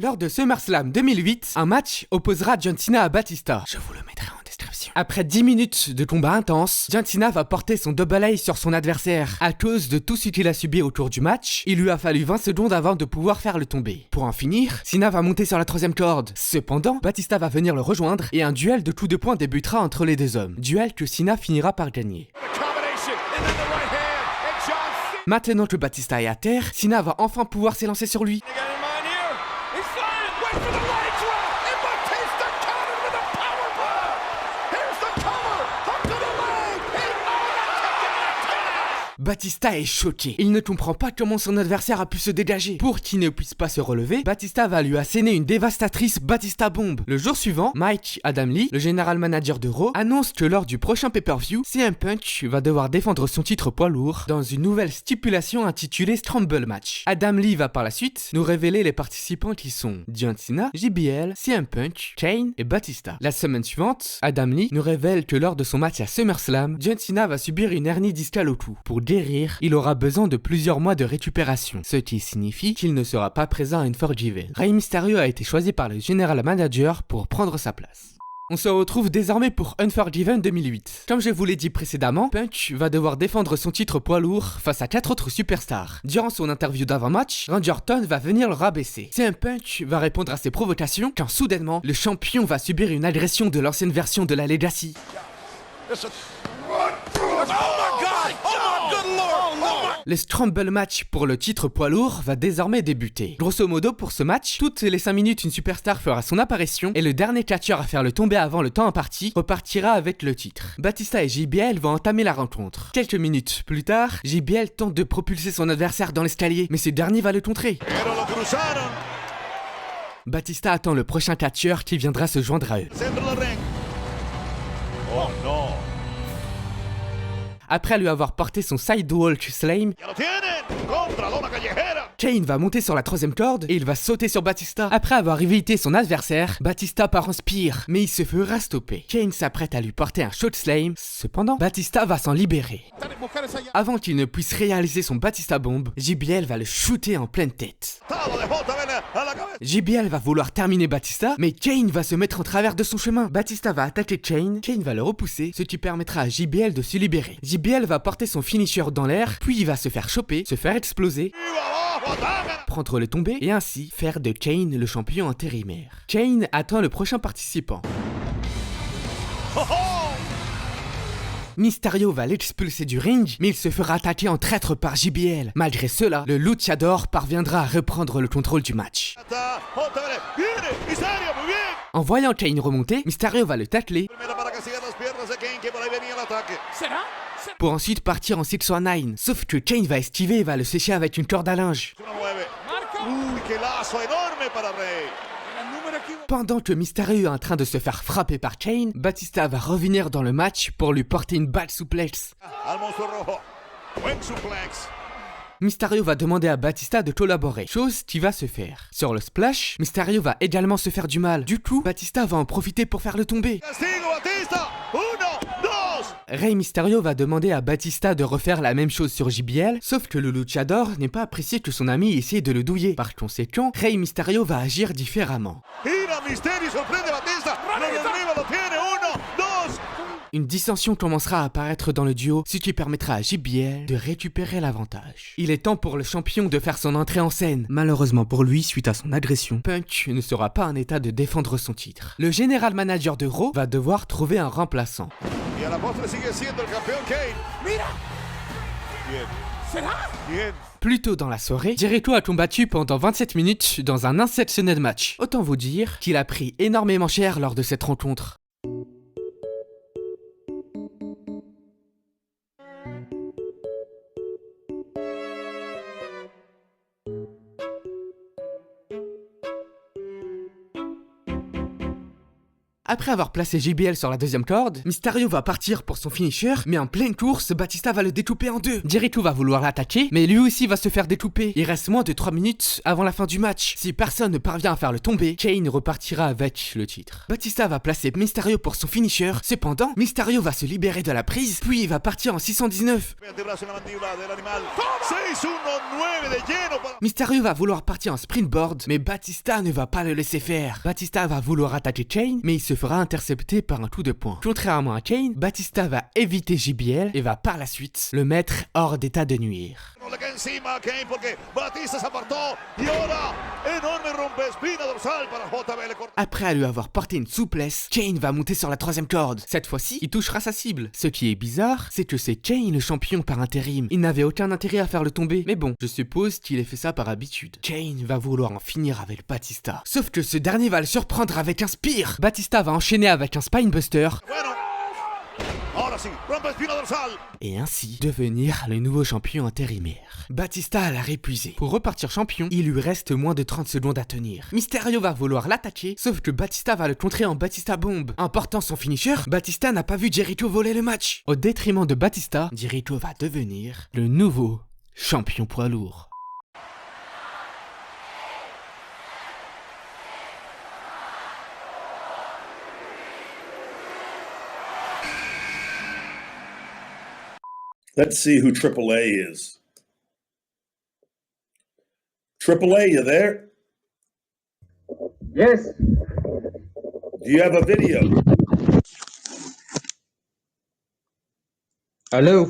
Lors de SummerSlam 2008, un match opposera John Cena à Batista. Je vous le mettrai en description. Après 10 minutes de combat intense, John Cena va porter son double A sur son adversaire. À cause de tout ce qu'il a subi autour du match, il lui a fallu 20 secondes avant de pouvoir faire le tomber. Pour en finir, Cena va monter sur la troisième corde. Cependant, Batista va venir le rejoindre et un duel de coups de poing débutera entre les deux hommes. Duel que Cena finira par gagner. Maintenant que Batista est à terre, Cena va enfin pouvoir s'élancer sur lui. Batista est choqué. Il ne comprend pas comment son adversaire a pu se dégager. Pour qu'il ne puisse pas se relever, Batista va lui asséner une dévastatrice Batista Bomb. Le jour suivant, Mike Adam Lee, le général manager de Raw, annonce que lors du prochain pay-per-view, CM Punk va devoir défendre son titre poids lourd dans une nouvelle stipulation intitulée Scramble Match. Adam Lee va par la suite nous révéler les participants qui sont John Cena, JBL, CM Punk, Kane et Batista. La semaine suivante, Adam Lee nous révèle que lors de son match à SummerSlam, John Cena va subir une hernie discale au cou. Pour guérir, il aura besoin de plusieurs mois de récupération, ce qui signifie qu'il ne sera pas présent à Unforgiven. Rey Mysterio a été choisi par le General Manager pour prendre sa place. On se retrouve désormais pour Unforgiven 2008. Comme je vous l'ai dit précédemment, Punk va devoir défendre son titre poids lourd face à 4 autres superstars. Durant son interview d'avant-match, Randy Orton va venir le rabaisser. CM Punk va répondre à ses provocations quand soudainement, le champion va subir une agression de l'ancienne version de la Legacy. Le Scramble Match pour le titre poids lourd va désormais débuter. Grosso modo, pour ce match, toutes les 5 minutes une superstar fera son apparition et le dernier catcheur à faire le tomber avant le temps imparti repartira avec le titre. Batista et JBL vont entamer la rencontre. Quelques minutes plus tard, JBL tente de propulser son adversaire dans l'escalier, mais ce dernier va le contrer. Batista attend le prochain catcheur qui viendra se joindre à eux. Oh non. Après lui avoir porté son Sidewalk Slam, Kane va monter sur la troisième corde et il va sauter sur Batista. Après avoir évité son adversaire, Batista part en spear, mais il se fera stopper. Kane s'apprête à lui porter un Choke Slam, cependant, Batista va s'en libérer. Avant qu'il ne puisse réaliser son Batista Bomb, JBL va le shooter en pleine tête. JBL va vouloir terminer Batista, mais Kane va se mettre en travers de son chemin. Batista va attaquer Kane va le repousser, ce qui permettra à JBL de se libérer. JBL va porter son finisher dans l'air, puis il va se faire choper, se faire exploser, prendre le tombé et ainsi faire de Kane le champion intérimaire. Kane attend le prochain participant. Mysterio va l'expulser du ring, mais il se fera attaquer en traître par JBL. Malgré cela, le Luchador parviendra à reprendre le contrôle du match. En voyant Kane remonter, Mysterio va le tacler pour ensuite partir en 619. Sauf que Kane va esquiver et va le sécher avec une corde à linge. Pendant que Mysterio est en train de se faire frapper par Kane, Batista va revenir dans le match pour lui porter une balle souplex. Mysterio va demander à Batista de collaborer, chose qui va se faire. Sur le splash, Mysterio va également se faire du mal. Du coup, Batista va en profiter pour faire le tomber. Rey Mysterio va demander à Batista de refaire la même chose sur JBL, sauf que le luchador n'est pas apprécié que son ami essaie de le douiller. Par conséquent, Rey Mysterio va agir différemment. Une dissension commencera à apparaître dans le duo, ce qui permettra à JBL de récupérer l'avantage. Il est temps pour le champion de faire son entrée en scène. Malheureusement pour lui, suite à son agression, Punk ne sera pas en état de défendre son titre. Le général manager de Raw va devoir trouver un remplaçant. Plus tôt dans la soirée, Jericho a combattu pendant 27 minutes dans un Unsanctioned match. Autant vous dire qu'il a pris énormément cher lors de cette rencontre. Après avoir placé JBL sur la deuxième corde, Mysterio va partir pour son finisher, mais en pleine course, Batista va le découper en deux. Jericho va vouloir l'attaquer, mais lui aussi va se faire découper. Il reste moins de 3 minutes avant la fin du match. Si personne ne parvient à faire le tomber, Kane repartira avec le titre. Batista va placer Mysterio pour son finisher, cependant, Mysterio va se libérer de la prise, puis il va partir en 619. Mysterio va vouloir partir en springboard, mais Batista ne va pas le laisser faire. Batista va vouloir attaquer Kane, mais il se fera intercepter par un coup de poing. Contrairement à Kane, Batista va éviter JBL et va par la suite le mettre hors d'état de nuire. Après lui avoir porté une souplesse, Kane va monter sur la troisième corde. Cette fois-ci, il touchera sa cible. Ce qui est bizarre, c'est que c'est Kane le champion par intérim. Il n'avait aucun intérêt à faire le tomber. Mais bon, je suppose qu'il ait fait ça par habitude. Kane va vouloir en finir avec Batista. Sauf que ce dernier va le surprendre avec un spear. Batista va enchaîner avec un spinebuster. Et ainsi devenir le nouveau champion intérimaire. Batista a l'air épuisé. Pour repartir champion, il lui reste moins de 30 secondes à tenir. Mysterio va vouloir l'attaquer, sauf que Batista va le contrer en Batista Bomb. En portant son finisher, Batista n'a pas vu Jericho voler le match. Au détriment de Batista, Jericho va devenir le nouveau champion poids lourd. Let's see who AAA is. AAA, you there? Yes. Do you have a video? Hello.